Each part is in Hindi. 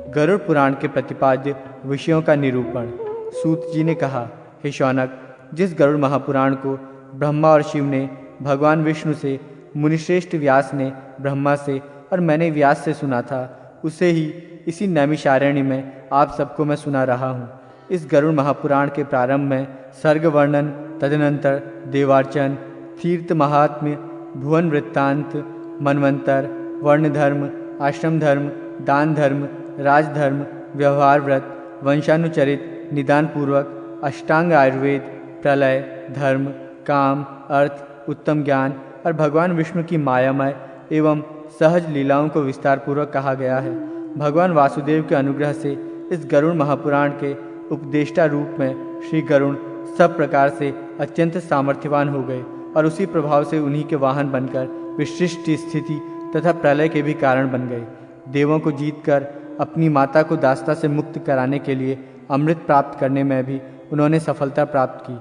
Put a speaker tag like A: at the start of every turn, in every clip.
A: गरुड़ पुराण के प्रतिपाद्य विषयों का निरूपण। सूत जी ने कहा, हे शौनक, जिस गरुड़ महापुराण को ब्रह्मा और शिव ने भगवान विष्णु से, मुनिश्रेष्ठ व्यास ने ब्रह्मा से और मैंने व्यास से सुना था, उसे ही इसी नैमिषारण्य में आप सबको मैं सुना रहा हूँ। इस गरुड़ महापुराण के प्रारंभ में सर्ग वर्णन, तदनंतर देवार्चन, तीर्थ महात्म्य, भुवन वृत्तांत, मनवंतर, वर्ण धर्म, आश्रम धर्म, दान धर्म, राजधर्म, व्यवहार व्रत, वंशानुचरित, निदान पूर्वक, अष्टांग आयुर्वेद, प्रलय, धर्म, काम, अर्थ, उत्तम ज्ञान और भगवान विष्णु की मायामय एवं सहज लीलाओं को विस्तार पूर्वक कहा गया है। भगवान वासुदेव के अनुग्रह से इस गरुड़ महापुराण के उपदेष्टा रूप में श्री गरुड़ सब प्रकार से अत्यंत सामर्थ्यवान हो गए और उसी प्रभाव से उन्हीं के वाहन बनकर विशिष्ट स्थिति तथा प्रलय के भी कारण बन गए। देवों को जीतकर अपनी माता को दास्ता से मुक्त कराने के लिए अमृत प्राप्त करने में भी उन्होंने सफलता प्राप्त की।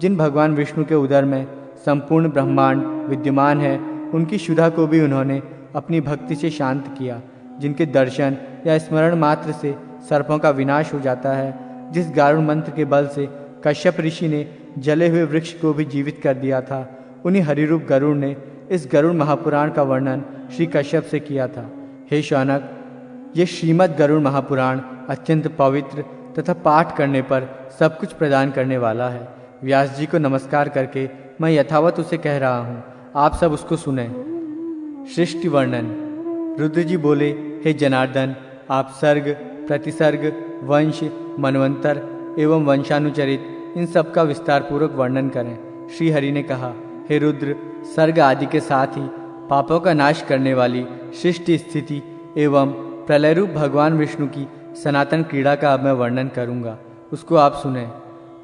A: जिन भगवान विष्णु के उदर में संपूर्ण ब्रह्मांड विद्यमान है, उनकी क्षुधा को भी उन्होंने अपनी भक्ति से शांत किया। जिनके दर्शन या स्मरण मात्र से सर्पों का विनाश हो जाता है, जिस गारुड़ मंत्र के बल से कश्यप ऋषि ने जले हुए वृक्ष को भी जीवित कर दिया था, उन्हीं हरिरूप गरुड़ ने इस गरुड़ महापुराण का वर्णन श्री कश्यप से किया था। हे शौनक, ये श्रीमद् गरुड़ महापुराण अत्यंत पवित्र तथा पाठ करने पर सब कुछ प्रदान करने वाला है। व्यास जी को नमस्कार करके मैं यथावत उसे कह रहा हूँ, आप सब उसको सुने। सृष्टि वर्णन। रुद्र जी बोले, हे जनार्दन, आप सर्ग, प्रतिसर्ग, वंश, मनवंतर एवं वंशानुचरित इन सब का विस्तार पूर्वक वर्णन करें। श्री हरि ने कहा, हे रुद्र, सर्ग आदि के साथ ही पापों का नाश करने वाली सृष्टि स्थिति एवं प्रलय रूप भगवान विष्णु की सनातन क्रीड़ा का अब मैं वर्णन करूंगा, उसको आप सुने।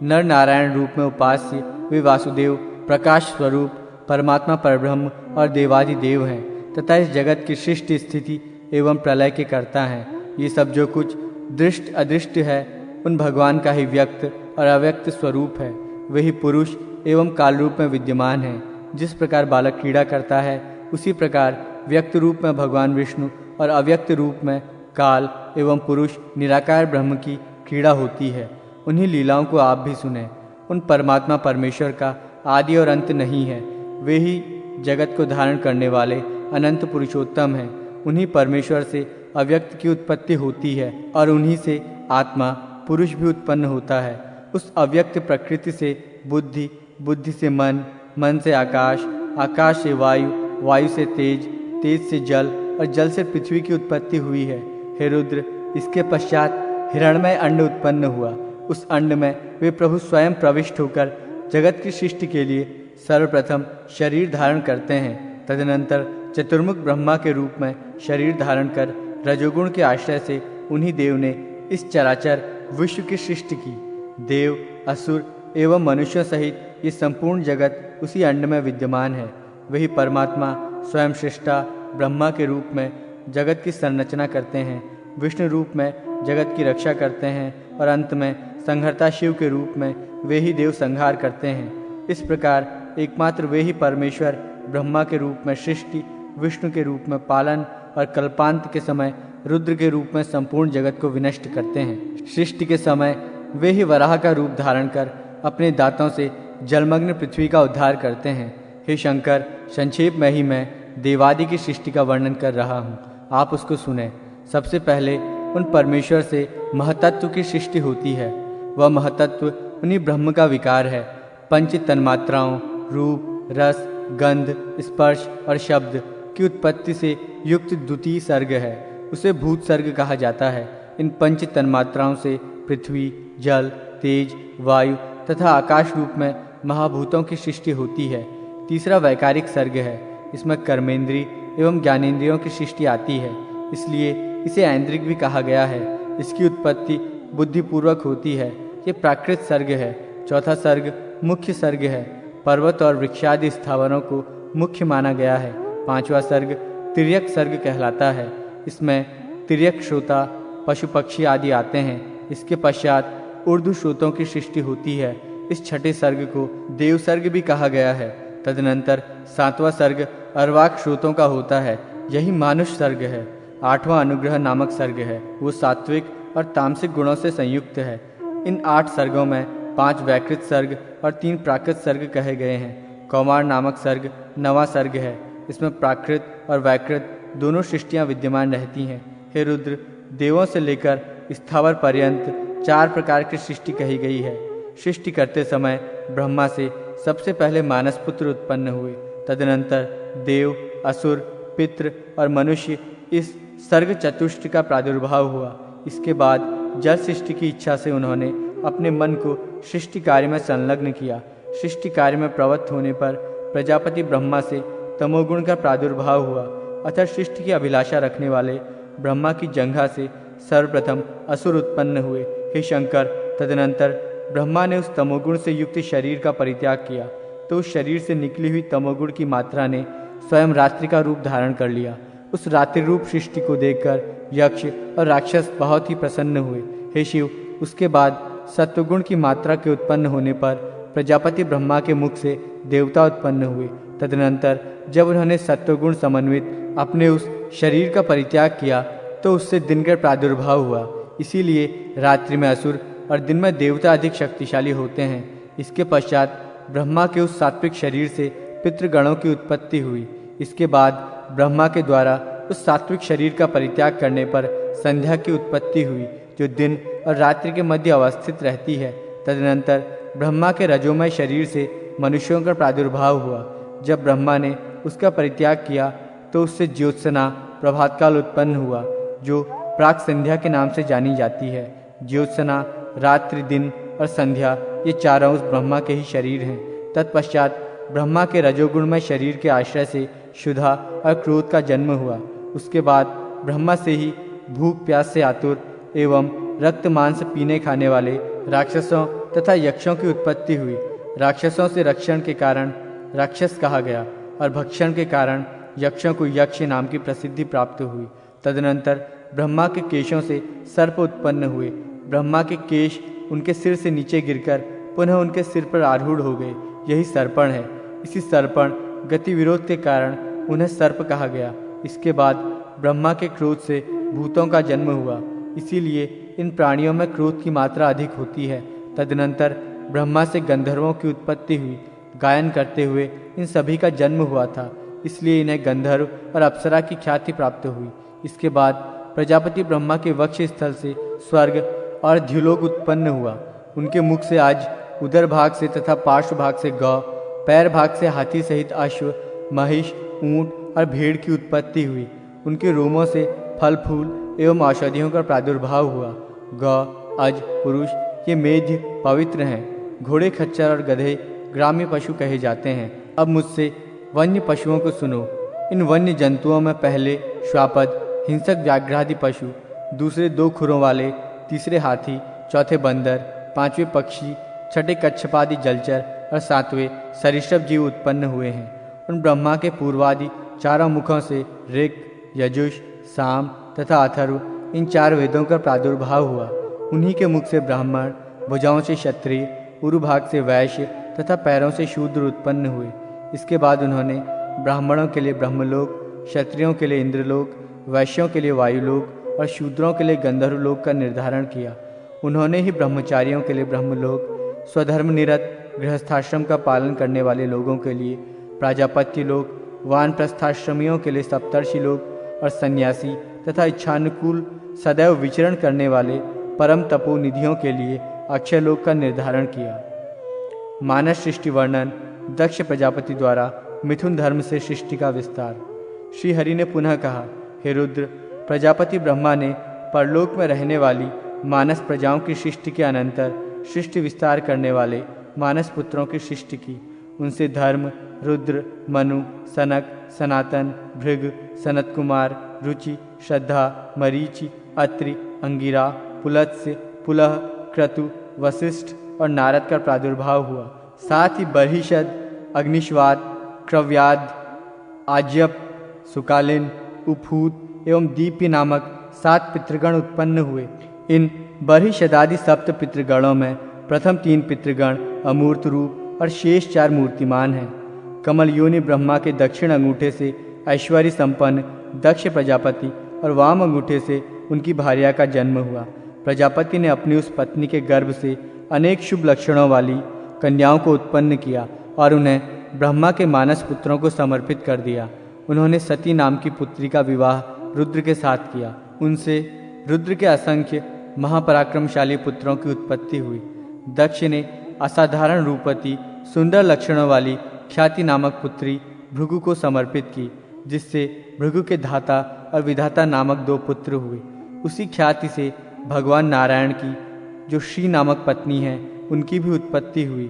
A: नर नारायण रूप में उपास्य वे वासुदेव प्रकाश स्वरूप परमात्मा परब्रह्म और देवादिदेव हैं तथा इस जगत की सृष्टि स्थिति एवं प्रलय के कर्ता हैं। ये सब जो कुछ दृष्ट अदृष्ट है, उन भगवान का ही व्यक्त और अव्यक्त स्वरूप है। वही पुरुष एवं काल रूप में विद्यमान है। जिस प्रकार बालक क्रीड़ा करता है, उसी प्रकार व्यक्त रूप में भगवान विष्णु और अव्यक्त रूप में काल एवं पुरुष निराकार ब्रह्म की क्रीड़ा होती है। उन्हीं लीलाओं को आप भी सुने। उन परमात्मा परमेश्वर का आदि और अंत नहीं है। वे ही जगत को धारण करने वाले अनंत पुरुषोत्तम हैं। उन्हीं परमेश्वर से अव्यक्त की उत्पत्ति होती है और उन्हीं से आत्मा पुरुष भी उत्पन्न होता है। उस अव्यक्त प्रकृति से बुद्धि, बुद्धि से मन, मन से आकाश, आकाश से वायु, वायु से तेज, तेज से जल और जल से पृथ्वी की उत्पत्ति हुई है। हे रुद्र, इसके पश्चात हिरण्मय अंड उत्पन्न हुआ। उस अंड में वे प्रभु स्वयं प्रविष्ट होकर जगत की सृष्टि के लिए सर्वप्रथम शरीर धारण करते हैं। तदनंतर चतुर्मुख ब्रह्मा के रूप में शरीर धारण कर रजोगुण के आश्रय से उन्हीं देव ने इस चराचर विश्व की सृष्टि की। देव, असुर एवं मनुष्यों सहित ये संपूर्ण जगत उसी अंड में विद्यमान है। वही परमात्मा स्वयं सृष्टा ब्रह्मा के रूप में जगत की संरचना करते हैं, विष्णु रूप में जगत की रक्षा करते हैं और अंत में संहर्ता शिव के रूप में वे ही देव संहार करते हैं। इस प्रकार एकमात्र वे ही परमेश्वर ब्रह्मा के रूप में सृष्टि, विष्णु के रूप में पालन और कल्पांत के समय रुद्र के रूप में संपूर्ण जगत को विनष्ट करते हैं। सृष्टि के समय वे ही वराह का रूप धारण कर अपने दांतों से जलमग्न पृथ्वी का उद्धार करते हैं। हे शंकर, संक्षेप में ही मैं देवादि की सृष्टि का वर्णन कर रहा हूँ, आप उसको सुने। सबसे पहले उन परमेश्वर से महतत्व की सृष्टि होती है। वह महतत्व उन्हीं ब्रह्म का विकार है। पंच तन्मात्राओं रूप, रस, गंध, स्पर्श और शब्द की उत्पत्ति से युक्त द्वितीय सर्ग है। उसे भूत सर्ग कहा जाता है। इन पंच तन्मात्राओं से पृथ्वी, जल, तेज, वायु तथा आकाश रूप में महाभूतों की सृष्टि होती है। तीसरा वैकारिक सर्ग है। इसमें कर्मेंद्रिय एवं ज्ञानेंद्रियों की सृष्टि आती है, इसलिए इसे ऐन्द्रिक भी कहा गया है। इसकी उत्पत्ति बुद्धिपूर्वक होती है। ये प्राकृत सर्ग है। चौथा सर्ग मुख्य सर्ग है। पर्वत और वृक्षादि स्थावरों को मुख्य माना गया है। पांचवा सर्ग तिर्यक सर्ग कहलाता है। इसमें तिर्यक श्रोता, पशु पक्षी आदि आते हैं। इसके पश्चात ऊर्ध्व श्रोतों की सृष्टि होती है। इस छठे सर्ग को देव सर्ग भी कहा गया है। तदनंतर सातवां सर्ग अर्वाक श्रोतों का होता है। यही मानुष सर्ग है। 8वां अनुग्रह नामक सर्ग है। वो सात्विक और तामसिक गुणों से संयुक्त है। इन 8 सर्गों में 5 वैकृत सर्ग और 3 प्राकृत सर्ग कहे गए हैं। कौमार नामक सर्ग 9वां सर्ग है। इसमें प्राकृत और वैकृत दोनों सृष्टियां विद्यमान रहती हैं। हे रुद्र, देवों से लेकर स्थावर पर्यंत 4 प्रकार की सृष्टि कही गई है। सृष्टि करते समय ब्रह्मा से सबसे पहले मानस पुत्र उत्पन्न हुए। तदनंतर देव, असुर, पितृ और मनुष्य इस सर्ग चतुष्ट का प्रादुर्भाव हुआ। इसके बाद जल सृष्टि की इच्छा से उन्होंने अपने मन को सृष्टि कार्य में संलग्न किया। सृष्टि कार्य में प्रवृत्त होने पर प्रजापति ब्रह्मा से तमोगुण का प्रादुर्भाव हुआ। अतः सृष्टि की अभिलाषा रखने वाले ब्रह्मा की जंघा से सर्वप्रथम असुर उत्पन्न हुए। हे शंकर, तदनंतर ब्रह्मा ने उस तमोगुण से युक्त शरीर का परित्याग किया तो उस शरीर से निकली हुई तमोगुण की मात्रा ने स्वयं रात्रि का रूप धारण कर लिया। उस रात्रि रूप सृष्टि को देखकर यक्ष और राक्षस बहुत ही प्रसन्न हुए। हे शिव, उसके बाद सत्वगुण की मात्रा के उत्पन्न होने पर प्रजापति ब्रह्मा के मुख से देवता उत्पन्न हुए। तदनंतर जब उन्होंने सत्वगुण समन्वित अपने उस शरीर का परित्याग किया तो उससे दिन का प्रादुर्भाव हुआ। इसीलिए रात्रि में असुर और दिन में देवता अधिक शक्तिशाली होते हैं। इसके पश्चात ब्रह्मा के उस सात्विक शरीर से पितृगणों की उत्पत्ति हुई। इसके बाद ब्रह्मा के द्वारा उस सात्विक शरीर का परित्याग करने पर संध्या की उत्पत्ति हुई, जो दिन और रात्रि के मध्य अवस्थित रहती है। तदनंतर ब्रह्मा के रजोमय शरीर से मनुष्यों का प्रादुर्भाव हुआ। जब ब्रह्मा ने उसका परित्याग किया तो उससे ज्योत्सना प्रभातकाल उत्पन्न हुआ, जो प्राक संध्या के नाम से जानी जाती है। ज्योत्सना, रात्रि, दिन और संध्या ये 4 अंश ब्रह्मा के ही शरीर हैं। तत्पश्चात ब्रह्मा के रजोगुणमय शरीर के आश्रय से क्षुधा और क्रोध का जन्म हुआ। उसके बाद ब्रह्मा से ही भूख प्यास से आतुर एवं रक्त मांस पीने खाने वाले राक्षसों तथा यक्षों की उत्पत्ति हुई। राक्षसों से रक्षण के कारण राक्षस कहा गया और भक्षण के कारण यक्षों को यक्ष नाम की प्रसिद्धि प्राप्त हुई। तदनंतर ब्रह्मा के केशों से सर्प उत्पन्न हुए। ब्रह्मा के केश उनके सिर से नीचे गिरकर पुनः उनके सिर पर आरूढ़ हो गए। यही सर्पण है। इसी सर्पण गति विरोध के कारण उन्हें सर्प कहा गया। इसके बाद ब्रह्मा के क्रोध से भूतों का जन्म हुआ, इसीलिए इन प्राणियों में क्रोध की मात्रा अधिक होती है। तदनंतर ब्रह्मा से गंधर्वों की उत्पत्ति हुई। गायन करते हुए इन सभी का जन्म हुआ था, इसलिए इन्हें गंधर्व और अप्सरा की ख्याति प्राप्त हुई। इसके बाद प्रजापति ब्रह्मा के वक्ष स्थल से स्वर्ग और द्युलोक उत्पन्न हुआ। उनके मुख से आज उदर भाग से तथा पार्श्व भाग से गौ, पैर भाग से हाथी सहित अश्व, महिष, ऊंट और भेड़ की उत्पत्ति हुई। उनके रोमों से फल फूल एवं औषधियों का प्रादुर्भाव हुआ। गौ, अज, पुरुष ये मेध्य पवित्र हैं। घोड़े, खच्चर और गधे ग्राम्य पशु कहे जाते हैं। अब मुझसे वन्य पशुओं को सुनो। इन वन्य जंतुओं में पहले श्वापद, हिंसक व्याघ्रादि पशु, दूसरे 2 खुरों वाले, तीसरे हाथी, चौथे बंदर, 5वें पक्षी, छठे कच्छपादि जलचर और 7वें सरिसृप जीव उत्पन्न हुए हैं। उन ब्रह्मा के पूर्वादि 4 मुखों से ऋक्, यजुष, साम तथा अथर्व इन 4 वेदों का प्रादुर्भाव हुआ। उन्हीं के मुख से ब्राह्मण, भुजाओं से क्षत्रिय, उरुभाग से वैश्य तथा पैरों से शूद्र उत्पन्न हुए। इसके बाद उन्होंने ब्राह्मणों के लिए ब्रह्मलोक, क्षत्रियों के लिए इंद्रलोक, वैश्यों के लिए वायुलोक और शूद्रों के लिए गंधर्वलोक का निर्धारण किया। उन्होंने ही ब्रह्मचारियों के लिए ब्रह्मलोक, स्वधर्म निरत गृहस्थाश्रम का पालन करने वाले लोगों के लिए प्राजापत्य लोक, वानप्रस्थाश्रमियों के लिए सप्तर्षि लोक और सन्यासी तथा इच्छानुकूल सदैव विचरण करने वाले परम तपोनिधियों के लिए अक्षय लोक का निर्धारण किया। मानस सृष्टि वर्णन। दक्ष प्रजापति द्वारा मिथुन धर्म से सृष्टि का विस्तार। श्री हरि ने पुनः कहा, हे रुद्र, प्रजापति ब्रह्मा ने परलोक में रहने वाली मानस प्रजाओं की सृष्टि के अनंतर सृष्टि विस्तार करने वाले मानस पुत्रों की सृष्टि की। उनसे धर्म, रुद्र, मनु, सनक, सनातन, भृग, सनत कुमार, रुचि, श्रद्धा, मरीचि, अत्रि, अंगिरा, पुलत्स्य, पुलह, क्रतु, वशिष्ठ और नारद का प्रादुर्भाव हुआ। साथ ही बर्हिषद, अग्निश्वाद, क्रव्याद, आज्यप, सुकालिन, उफूत एवं दीप्य नामक 7 पितृगण उत्पन्न हुए। इन बर्हिषदादि 7 पितृगणों में प्रथम 3 पितृगण अमूर्त रूप और शेष 4 मूर्तिमान हैं। कमल योनि ब्रह्मा के दक्षिण अंगूठे से ऐश्वर्य संपन्न दक्ष प्रजापति और वाम अंगूठे से उनकी भार्या का जन्म हुआ। प्रजापति ने अपनी उस पत्नी के गर्भ से अनेक शुभ लक्षणों वाली कन्याओं को उत्पन्न किया और उन्हें ब्रह्मा के मानस पुत्रों को समर्पित कर दिया। उन्होंने सती नाम की पुत्री का विवाह रुद्र के साथ किया। उनसे रुद्र के असंख्य महापराक्रमशाली पुत्रों की उत्पत्ति हुई। दक्ष ने असाधारण रूपवती सुंदर लक्षणों वाली ख्याति नामक पुत्री भृगु को समर्पित की, जिससे भृगु के धाता और विधाता नामक 2 पुत्र हुए। उसी ख्याति से भगवान नारायण की जो श्री नामक पत्नी है, उनकी भी उत्पत्ति हुई।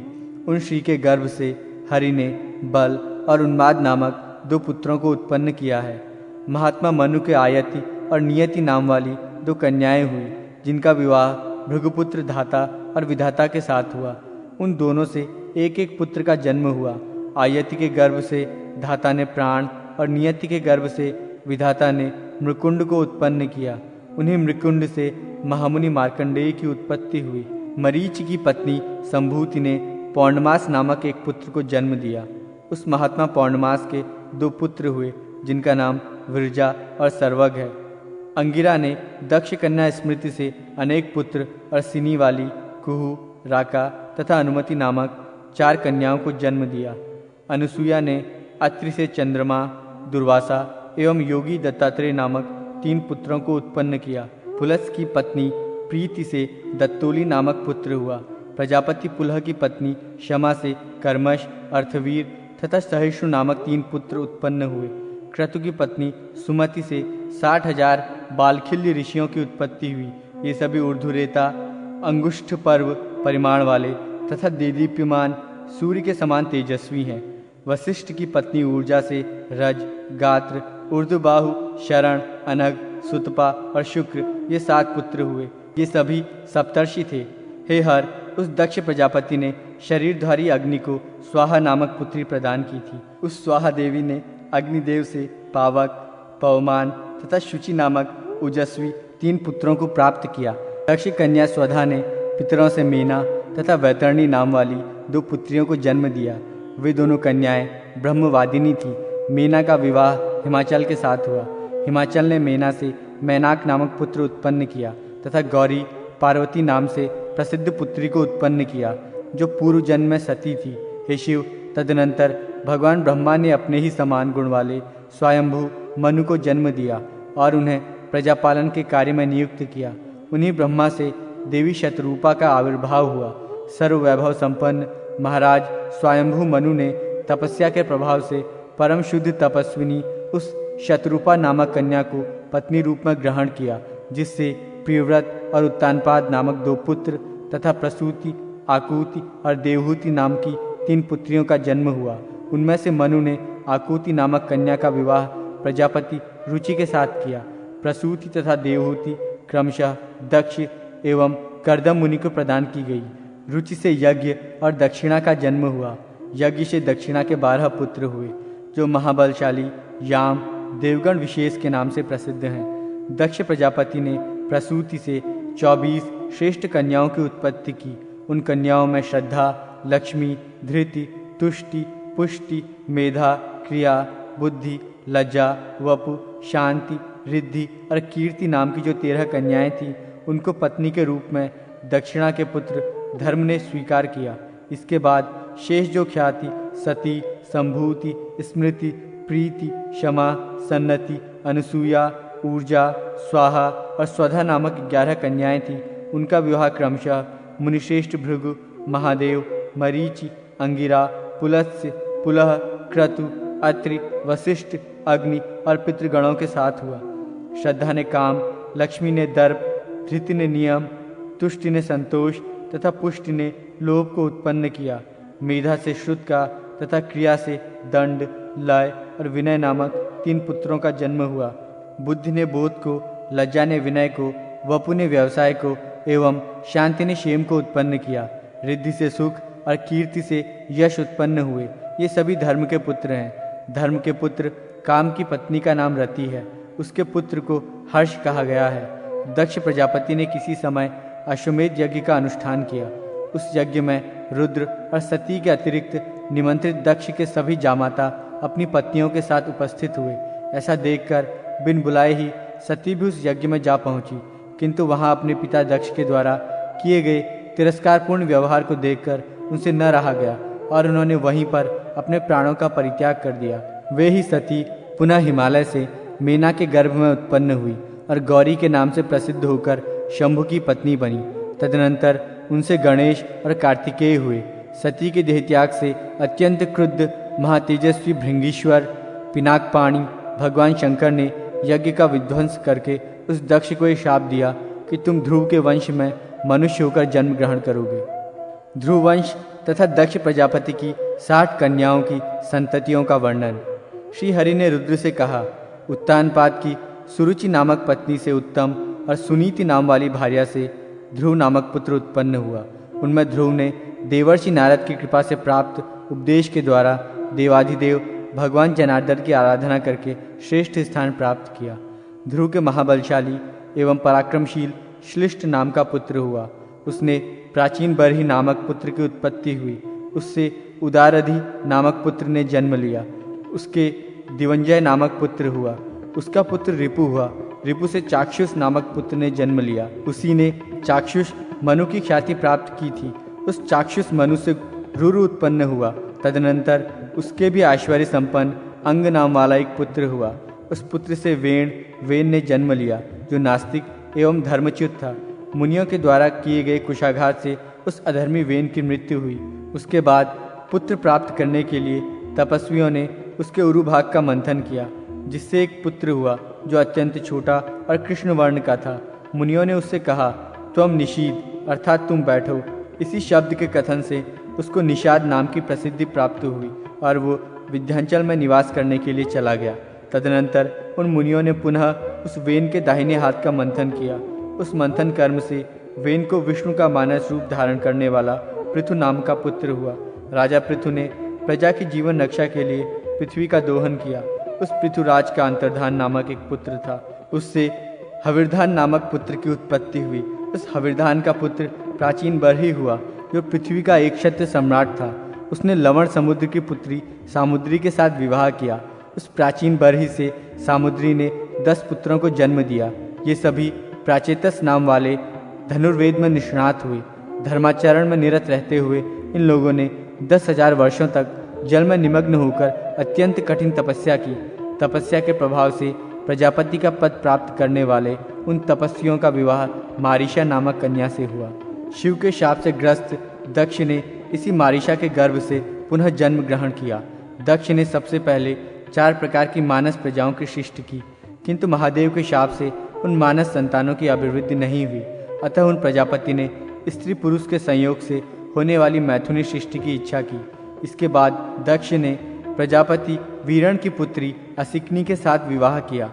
A: उन श्री के गर्भ से हरि ने बल और उन्माद नामक 2 पुत्रों को उत्पन्न किया है। महात्मा मनु के आयति और नियति नाम वाली 2 कन्याएं हुई, जिनका विवाह भृगुपुत्र धाता और विधाता के साथ हुआ। उन दोनों से एक एक पुत्र का जन्म हुआ। आयति के गर्भ से धाता ने प्राण और नियति के गर्भ से विधाता ने मृकुंड को उत्पन्न किया। उन्हीं मृकुंड से महामुनि मार्कंडेय की उत्पत्ति हुई। मरीचि की पत्नी संभूति ने पौर्णमास नामक एक पुत्र को जन्म दिया। उस महात्मा पौर्णमास के 2 पुत्र हुए, जिनका नाम विरजा और सर्वग है। अंगिरा ने दक्ष कन्या स्मृति से अनेक पुत्र और सिनी वाली कुहू, राका तथा अनुमति नामक 4 कन्याओं को जन्म दिया। अनुसुईया ने अत्रि से चंद्रमा, दुर्वासा एवं योगी दत्तात्रेय नामक 3 पुत्रों को उत्पन्न किया। पुलस की पत्नी प्रीति से दत्तोली नामक पुत्र हुआ। प्रजापति पुलह की पत्नी क्षमा से कर्मश, अर्थवीर तथा सहिष्णु नामक 3 पुत्र उत्पन्न हुए। क्रतु की पत्नी सुमति से 60,000 बालखिल्य ऋषियों की उत्पत्ति हुई। ये सभी ऊर्ध्वरेता, अंगुष्ठ पर्व परिमाण वाले तथा देदीप्यमान सूर्य के समान तेजस्वी हैं। वशिष्ठ की पत्नी ऊर्जा से रज, गात्र, ऊर्ध्वबाहु, शरण, अनग, सुतपा और शुक्र ये 7 पुत्र हुए। ये सभी सप्तर्षि थे। हे हर, उस दक्ष प्रजापति ने शरीरधारी अग्नि को स्वाहा नामक पुत्री प्रदान की थी। उस स्वाहा देवी ने अग्निदेव से पावक, पवमान तथा शुचि नामक ओजस्वी 3 पुत्रों को प्राप्त किया। दक्ष कन्या स्वधा ने पितरों से मेना तथा वैतरणी नाम वाली 2 पुत्रियों को जन्म दिया। वे दोनों कन्याएं ब्रह्मवादिनी थीं। मेना का विवाह हिमाचल के साथ हुआ। हिमाचल ने मेना से मैनाक नामक पुत्र उत्पन्न किया तथा गौरी पार्वती नाम से प्रसिद्ध पुत्री को उत्पन्न किया, जो पूर्व जन्म में सती थी। हे शिव, तदनंतर भगवान ब्रह्मा ने अपने ही समान गुण वाले स्वयंभू मनु को जन्म दिया और उन्हें प्रजापालन के कार्य में नियुक्त किया। उन्हीं ब्रह्मा से देवी शतरूपा का आविर्भाव हुआ। सर्ववैभव संपन्न महाराज स्वयंभू मनु ने तपस्या के प्रभाव से परम शुद्ध तपस्विनी उस शतरूपा नामक कन्या को पत्नी रूप में ग्रहण किया, जिससे प्रियव्रत और उत्तानपाद नामक 2 पुत्र तथा प्रसूति, आकुति और देवहूति नाम की 3 पुत्रियों का जन्म हुआ। उनमें से मनु ने आकुति नामक कन्या का विवाह प्रजापति रुचि के साथ किया। प्रसूति तथा देवहूति क्रमशः दक्ष एवं कर्दम मुनि को प्रदान की गई। रुचि से यज्ञ और दक्षिणा का जन्म हुआ। यज्ञ से दक्षिणा के 12 पुत्र हुए, जो महाबलशाली याम, देवगण विशेष के नाम से प्रसिद्ध हैं। दक्ष प्रजापति ने प्रसूति से 24 श्रेष्ठ कन्याओं की उत्पत्ति की। उन कन्याओं में श्रद्धा, लक्ष्मी, धृति, तुष्टि, पुष्टि, मेधा, क्रिया, बुद्धि, लज्जा, वपु, शांति, रिद्धि और कीर्ति नाम की जो 13 कन्याएं थीं, उनको पत्नी के रूप में दक्षिणा के पुत्र धर्म ने स्वीकार किया। इसके बाद शेष जो ख्याति, सती, संभूति, स्मृति, प्रीति, क्षमा, सन्नति, अनुसूया, ऊर्जा, स्वाहा और स्वधा नामक 11 कन्याएं थीं, उनका विवाह क्रमशः मुनिश्रेष्ठ भृगु, महादेव, मरीचि, अंगिरा, पुलत्स्य, पुलह, क्रतु, अत्रि, वशिष्ठ, अग्नि और पितृगणों के साथ हुआ। श्रद्धा ने काम, लक्ष्मी ने दर्प, धृति ने नियम, तुष्टि ने संतोष तथा पुष्टि ने लोभ को उत्पन्न किया। मेधा से श्रुत का तथा क्रिया से दंड, लय और विनय नामक 3 पुत्रों का जन्म हुआ। बुद्धि ने बोध को, लज्जा ने विनय को, वपु ने व्यवसाय को एवं शांति ने क्षेम को उत्पन्न किया। रिद्धि से सुख और कीर्ति से यश उत्पन्न हुए। ये सभी धर्म के पुत्र हैं। धर्म के पुत्र काम की पत्नी का नाम रति है। उसके पुत्र को हर्ष कहा गया है। दक्ष प्रजापति ने किसी समय अश्वमेध यज्ञ का अनुष्ठान किया। उस यज्ञ में रुद्र और सती के अतिरिक्त निमंत्रित दक्ष के सभी जामाता अपनी पत्नियों के साथ उपस्थित हुए। ऐसा देखकर बिन बुलाए ही सती भी उस यज्ञ में जा पहुंची, किंतु वहां अपने पिता दक्ष के द्वारा किए गए तिरस्कारपूर्ण व्यवहार को देखकर उनसे न रहा गया और उन्होंने वहीं पर अपने प्राणों का परित्याग कर दिया। वे ही सती पुनः हिमालय से मेना के गर्भ में उत्पन्न हुई और गौरी के नाम से प्रसिद्ध होकर शंभु की पत्नी बनी। तदनंतर उनसे गणेश और कार्तिकेय हुए। सती के देहत्याग से अत्यंत क्रुद्ध महातेजस्वी भृंगीश्वर पिनाकपाणि भगवान शंकर ने यज्ञ का विध्वंस करके उस दक्ष को ये शाप दिया कि तुम ध्रुव के वंश में मनुष्य होकर जन्म ग्रहण करोगे। ध्रुव वंश तथा दक्ष प्रजापति की 60 कन्याओं की संततियों का वर्णन। श्री हरि ने रुद्र से कहा, उत्तानपाद की सुरुचि नामक पत्नी से उत्तम और सुनीति नाम वाली भार्या से ध्रुव नामक पुत्र उत्पन्न हुआ। उनमें ध्रुव ने देवर्षि नारद की कृपा से प्राप्त उपदेश के द्वारा देवाधिदेव भगवान जनार्दन की आराधना करके श्रेष्ठ स्थान प्राप्त किया। ध्रुव के महाबलशाली एवं पराक्रमशील श्लिष्ट नाम का पुत्र हुआ। उसने प्राचीन बरही नामक पुत्र की उत्पत्ति हुई। उससे उदारधि नामक पुत्र ने जन्म लिया। उसके दिवंजय नामक पुत्र हुआ। उसका पुत्र रिपु हुआ। रिपु से चाक्षुष नामक पुत्र ने जन्म लिया। उसी ने चाक्षुष मनु की ख्याति प्राप्त की थी। उस चाक्षुष मनु से रुरु उत्पन्न हुआ। तदनंतर उसके भी ऐश्वर्य संपन्न अंग नाम वाला एक पुत्र हुआ। उस पुत्र से वेन ने जन्म लिया, जो नास्तिक एवं धर्मच्युत था। मुनियों के द्वारा किए गए कुशाघात से उस अधर्मी वेन की मृत्यु हुई। उसके बाद पुत्र प्राप्त करने के लिए तपस्वियों ने उसके उरु भाग का मंथन किया, जिससे एक पुत्र हुआ जो अत्यंत छोटा और कृष्ण वर्ण का था। मुनियों ने उससे कहा, त्वम निषीद अर्थात तुम बैठो। इसी शब्द के कथन से उसको निषाद नाम की प्रसिद्धि प्राप्त हुई और वो विंध्याचल में निवास करने के लिए चला गया। तदनंतर उन मुनियों ने पुनः उस वेन के दाहिने हाथ का मंथन किया। उस मंथन कर्म से वेन को विष्णु का मानस रूप धारण करने वाला पृथु नाम का पुत्र हुआ। राजा पृथु ने प्रजा की जीवन रक्षा के लिए पृथ्वी का दोहन किया। उस पृथुराज का अंतर्धान नामक एक पुत्र था। उससे हविर्धान नामक पुत्र की उत्पत्ति हुई। उस हविर्धान का पुत्र प्राचीन बरही हुआ, जो पृथ्वी का एक क्षत्रिय सम्राट था। उसने लवण समुद्र की पुत्री सामुद्री के साथ विवाह किया। उस प्राचीन बरही से सामुद्री ने 10 पुत्रों को जन्म दिया। ये सभी प्राचेतस नाम वाले धनुर्वेद में निष्णात हुए। धर्माचरण में निरत रहते हुए इन लोगों ने 10,000 वर्षों तक जल में निमग्न होकर अत्यंत कठिन तपस्या की। तपस्या के प्रभाव से प्रजापति का पद प्राप्त करने वाले उन तपस्वियों का विवाह मारीशा नामक कन्या से हुआ। शिव के शाप से ग्रस्त दक्ष ने इसी मारीशा के गर्भ से पुनः जन्म ग्रहण किया। दक्ष ने सबसे पहले 4 प्रकार की मानस प्रजाओं की सृष्टि की, किंतु महादेव के शाप से उन मानस संतानों की अभिवृद्धि नहीं हुई। अतः उन प्रजापति ने स्त्री पुरुष के संयोग से होने वाली मैथुनी सृष्टि की इच्छा की। इसके बाद दक्ष ने प्रजापति वीरण की पुत्री असिकनी के साथ विवाह किया।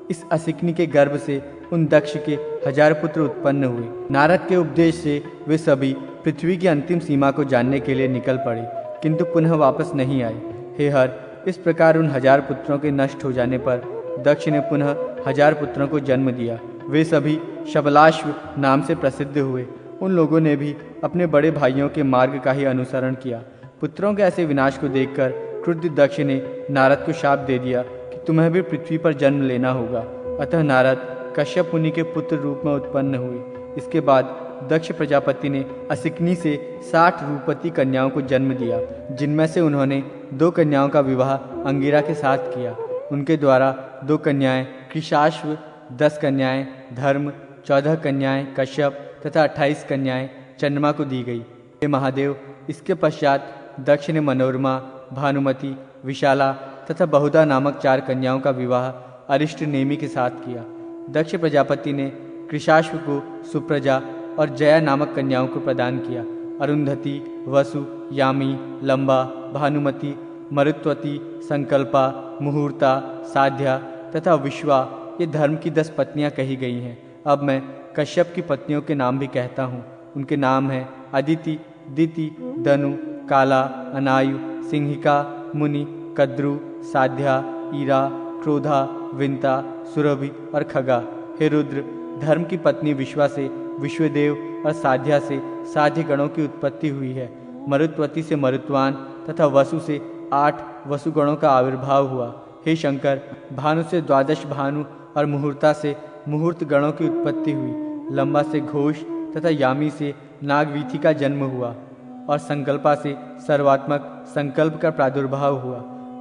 A: इस असिकनी के गर्भ से उन दक्ष के 1000 पुत्र उत्पन्न हुए। नारद के उपदेश से वे सभी पृथ्वी की अंतिम सीमा को जानने के लिए निकल पड़े, किंतु पुनः वापस नहीं आए। हे हर, इस प्रकार उन 1000 पुत्रों के नष्ट हो जाने पर दक्ष ने पुनः 1000 पुत्रों को जन्म दिया। वे सभी शबलाश्व नाम से प्रसिद्ध हुए। उन लोगों ने भी अपने बड़े भाइयों के मार्ग का ही अनुसरण किया। पुत्रों के ऐसे विनाश को देखकर क्रुद्ध दक्ष ने नारद को शाप दे दिया कि तुम्हें भी पृथ्वी पर जन्म लेना होगा। अतः नारद कश्यप मुनि के पुत्र रूप में उत्पन्न हुए। इसके बाद दक्ष प्रजापति ने असिकनी से 60 रूपवती कन्याओं को जन्म दिया, जिनमें से उन्होंने 2 कन्याओं का विवाह अंगिरा के साथ किया। उनके द्वारा 2 कन्याएं कृशाश्व, 10 कन्याएं धर्म, 14 कन्याएं कश्यप तथा 28 कन्याएं चंद्रमा को दी गई। हे महादेव, इसके पश्चात दक्ष ने मनोरमा, भानुमति, विशाला तथा बहुधा नामक 4 कन्याओं का विवाह अरिष्ट नेमि के साथ किया। दक्ष प्रजापति ने कृशाश्व को सुप्रजा और जया नामक कन्याओं को प्रदान किया। अरुंधति, वसु, यामी, लंबा, भानुमति, मरुत्वती, संकल्पा, मुहूर्ता, साध्या तथा विश्वा ये धर्म की 10 पत्नियां कही गई हैं। अब मैं कश्यप की पत्नियों के नाम भी कहता हूँ। उनके नाम हैं अदिति, दिति, दनु, काला, अनायु, सिंहिका, मुनि, कद्रु, साध्या, ईरा, क्रोधा, विंता, सुरभि और खगा। हे रुद्र, धर्म की पत्नी विश्वा से विश्वदेव और साध्या से साध्य गणों की उत्पत्ति हुई है। मरुत्वती से मरुत्वान तथा वसु से 8 वसुगणों का आविर्भाव हुआ। हे शंकर, भानु से 12 भानु और मुहूर्ता से मुहूर्त गणों की उत्पत्ति हुई। लंबा से घोष तथा यामी से नागवीथि का जन्म हुआ और संकल्पा से सर्वात्मक संकल्प का प्रादुर्भाव हुआ।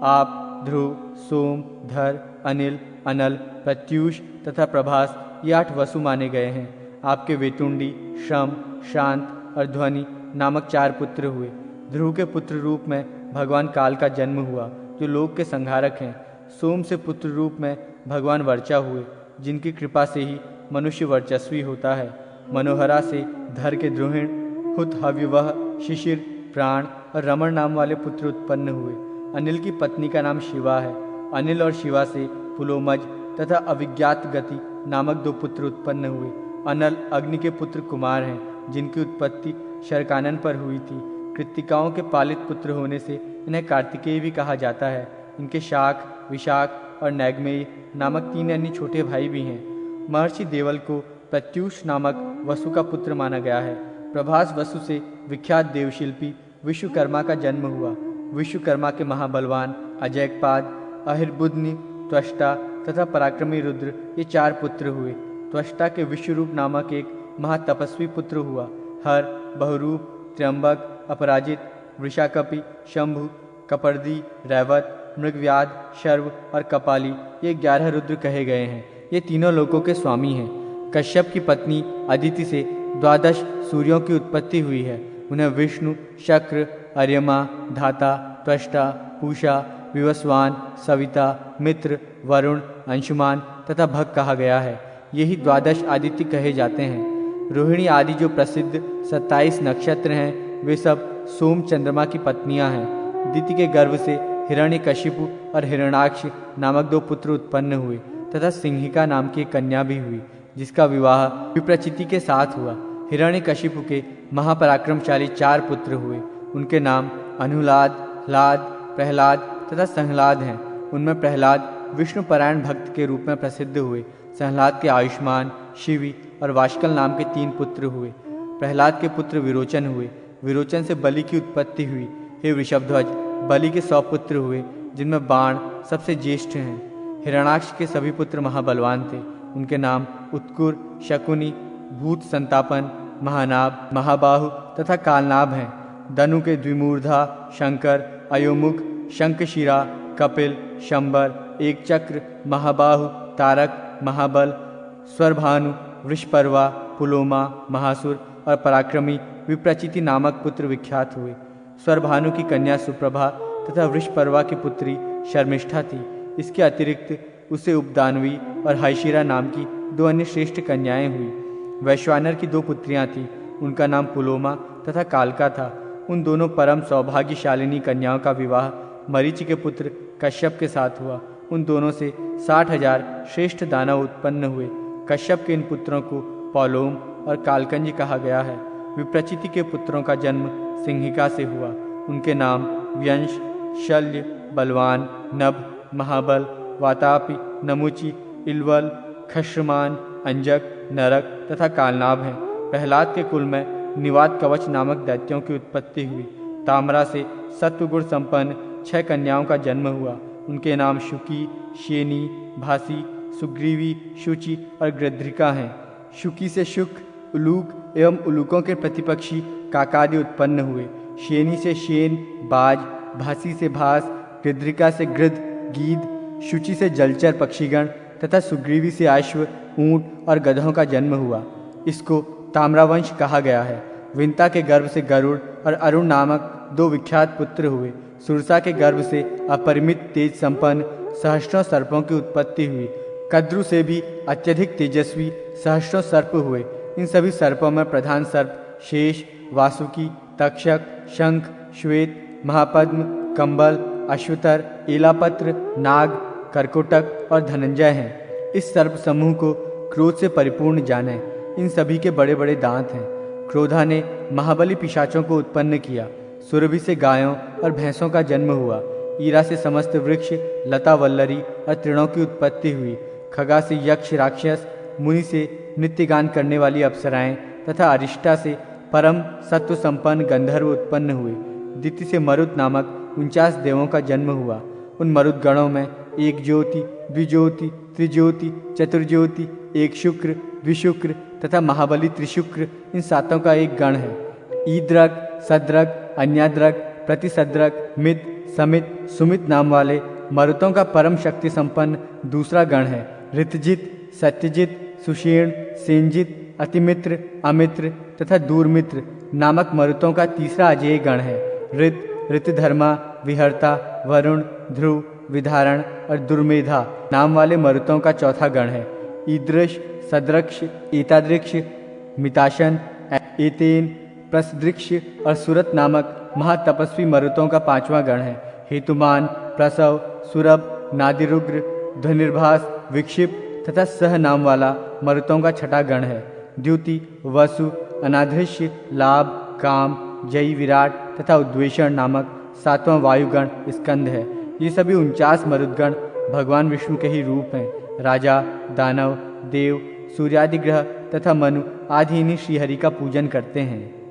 A: आप, ध्रुव, सोम, धर, अनिल, अनल, प्रत्यूष तथा प्रभास ये 8 वसु माने गए हैं। आपके वेतुंडी, श्रम, शांत और ध्वनि नामक 4 पुत्र हुए। ध्रुव के पुत्र रूप में भगवान काल का जन्म हुआ जो लोक के संहारक हैं। सोम से पुत्र रूप में भगवान वर्चा हुए जिनकी कृपा से ही मनुष्य वर्चस्वी होता है। मनोहरा से धर के द्रोहिण, हुत, हव्यवह, शिशिर, प्राण और रमण नाम वाले पुत्र उत्पन्न हुए। अनिल की पत्नी का नाम शिवा है। अनिल और शिवा से पुलोमज तथा अविज्ञात गति नामक 2 पुत्र उत्पन्न हुए। अनल अग्नि के पुत्र कुमार हैं जिनकी उत्पत्ति शरकानन पर हुई थी। कृत्तिकाओं के पालित पुत्र होने से इन्हें कार्तिकेय भी कहा जाता है। इनके शाक, विशाख और नैगमेय नामक 3 अन्य छोटे भाई भी हैं। महर्षि देवल को प्रत्यूष नामक वसु का पुत्र माना गया है। प्रभास वसु से विख्यात देवशिल्पी विश्वकर्मा का जन्म हुआ। विश्वकर्मा के महाबलवान अजयपाद, अहिर्बुध्नि, त्वष्टा तथा पराक्रमी रुद्र ये 4 पुत्र हुए। त्वष्टा के विश्वरूप नामक एक महातपस्वी पुत्र हुआ। हर, बहुरूप, त्र्यंबक, अपराजित, वृषाकपि, शंभु, कपर्दी, रैवत, मृगव्याध, शर्व और कपाली ये 11 रुद्र कहे गए हैं। ये तीनों लोकों के स्वामी हैं। कश्यप की पत्नी अदिति से 12 सूर्यों की उत्पत्ति हुई है। उन्हें विष्णु, शक्र, अर्यमा, धाता, त्वष्टा, पूषा, विवस्वान, सविता, मित्र, वरुण, अंशुमान तथा भग कहा गया है। यही 12 आदित्य कहे जाते हैं। रोहिणी आदि जो प्रसिद्ध 27 नक्षत्र हैं वे सब सोम चंद्रमा की पत्नियां हैं। दिति के गर्भ से हिरण्यकशिपु और हिरणाक्ष नामक 2 पुत्र उत्पन्न हुए तथा सिंहिका नाम की एक कन्या भी हुई जिसका विवाह विप्रचिति के साथ हुआ। हिरण्यकशिपु के महापराक्रमशाली 4 पुत्र हुए। उनके नाम अनुलाद, ह्लाद, प्रहलाद तथा संह्लाद हैं। उनमें प्रहलाद विष्णुपरायण भक्त के रूप में प्रसिद्ध हुए। संह्लाद के आयुष्मान, शिवी और वाष्कल नाम के 3 पुत्र हुए। प्रहलाद के पुत्र विरोचन हुए। विरोचन से बलि की उत्पत्ति हुई। हे वृषभध्वज, बलि के 100 पुत्र हुए जिनमें बाण सबसे ज्येष्ठ हैं। हिरणाक्ष के सभी पुत्र महाबलवान थे। उनके नाम उत्कुर, शकुनी, भूत संतापन, महानाभ, महाबाहु तथा कालनाभ हैं। दनु के द्विमूर्धा, शंकर, अयोमुख, शंखशिरा, कपिल, शंबर, एक चक्र, महाबाहु, तारक, महाबल, स्वरभानु, वृषपर्वा, पुलोमा, महासुर और पराक्रमी विप्रचिति नामक पुत्र विख्यात हुए। स्वरभानु की कन्या सुप्रभा तथा वृषपर्वा की पुत्री शर्मिष्ठा थी। इसके अतिरिक्त उसे उपदानवी और हाइशिरा नाम की 2 अन्य श्रेष्ठ कन्याएं हुई। वैश्वानर की 2 पुत्रियां थीं। उनका नाम पुलोमा तथा कालका था। उन दोनों परम सौभाग्यशालिनी कन्याओं का विवाह मरीचि के पुत्र कश्यप के साथ हुआ। उन दोनों से 60,000 श्रेष्ठ दानव उत्पन्न हुए। कश्यप के इन पुत्रों को पौलोम और कालकंज कहा गया है। विप्रचिति के पुत्रों का जन्म सिंहिका से हुआ। उनके नाम व्यंश, शल्य, बलवान, नभ, महाबल, वातापि, नमुचि, इलवल, खश्रमान, अंजक, नरक तथा कालनाभ हैं। प्रहलाद के कुल में निवात कवच नामक दैत्यों की उत्पत्ति हुई। ताम्रा से सत्वगुण संपन्न 6 कन्याओं का जन्म हुआ। उनके नाम शुकी, शेनी, भासी, सुग्रीवी, शुचि और गृध्रिका हैं। शुकी से शुक, उलूक एवं उलूकों के प्रतिपक्षी काकादि उत्पन्न हुए। शेनी से शेन, बाज, भासी से भास, गृध्रिका से गृध, गीद, शुचि से जलचर पक्षीगण तथा सुग्रीवी से अश्व, ऊंट और गधों का जन्म हुआ। इसको ताम्रावंश कहा गया है। विंता के गर्भ से गरुड़ और अरुण नामक 2 विख्यात पुत्र हुए। सुरसा के गर्भ से अपरिमित तेज संपन्न सहस्रों सर्पों की उत्पत्ति हुई। कद्रु से भी अत्यधिक तेजस्वी सहस्रों सर्प हुए। इन सभी सर्पों में प्रधान सर्प शेष, वासुकी, तक्षक, शंख, श्वेत, महापद्म, कंबल, अश्वतर, एलापत्र, नाग, कर्कोटक और धनंजय हैं। इस सर्प समूह को क्रोध से परिपूर्ण जाने। इन सभी के बड़े बड़े दांत हैं। क्रोधा ने महाबली पिशाचों को उत्पन्न किया। सुरभि से गायों और भैंसों का जन्म हुआ। ईरा से समस्त वृक्ष, लता, वल्लरी और तृणों की उत्पत्ति हुई। खगा से यक्ष, राक्षस, मुनि से नृत्य गान करने वाली अप्सराएं तथा अरिष्टा से परम सत्व संपन्न गंधर्व उत्पन्न हुए। दिति से मरुत नामक 49 देवों का जन्म हुआ। उन मरुदगणों में एक ज्योति, द्विज्योति, त्रिज्योति, चतुर्ज्योति, एक शुक्र, विशुक्र तथा महाबली त्रिशुक्र, इन सातों का एक गण है। ईद्रक, सद्रक, अन्याद्रक, प्रतिसद्रक, मित, समित, सुमित नाम वाले मरुतों का परम शक्ति संपन्न दूसरा गण है। ऋतजित, सत्यजित, सुषेण, सेनजित, अतिमित्र, अमित्र तथा दूरमित्र नामक मरुतों का तीसरा अजेय गण है। ऋत, ऋतधर्मा, विहर्ता, वरुण, ध्रुव, विधारण और दुर्मेधा नाम वाले मरुतों का चौथा गण है। ईदृश, सदृक्ष, एतादृक्ष, मिताशन, एतेन, प्रसदृक्ष और सुरत नामक महातपस्वी मरुतों का पांचवां गण है। हेतुमान, प्रसव, सुरभ, नादिरुग्र, ध्वनिर्भास, विक्षिप्त तथा सह नाम वाला मरुतों का छठा गण है। द्युति, वसु, अनाधृश्य, लाभ, काम, जयी, विराट तथा उद्वेषण नामक सातवां वायुगण स्कंद है। ये सभी 49 मरुदगण भगवान विष्णु के ही रूप हैं। राजा, दानव, देव, सूर्यादि ग्रह तथा मनु आदि इन्हीं श्रीहरि का पूजन करते हैं।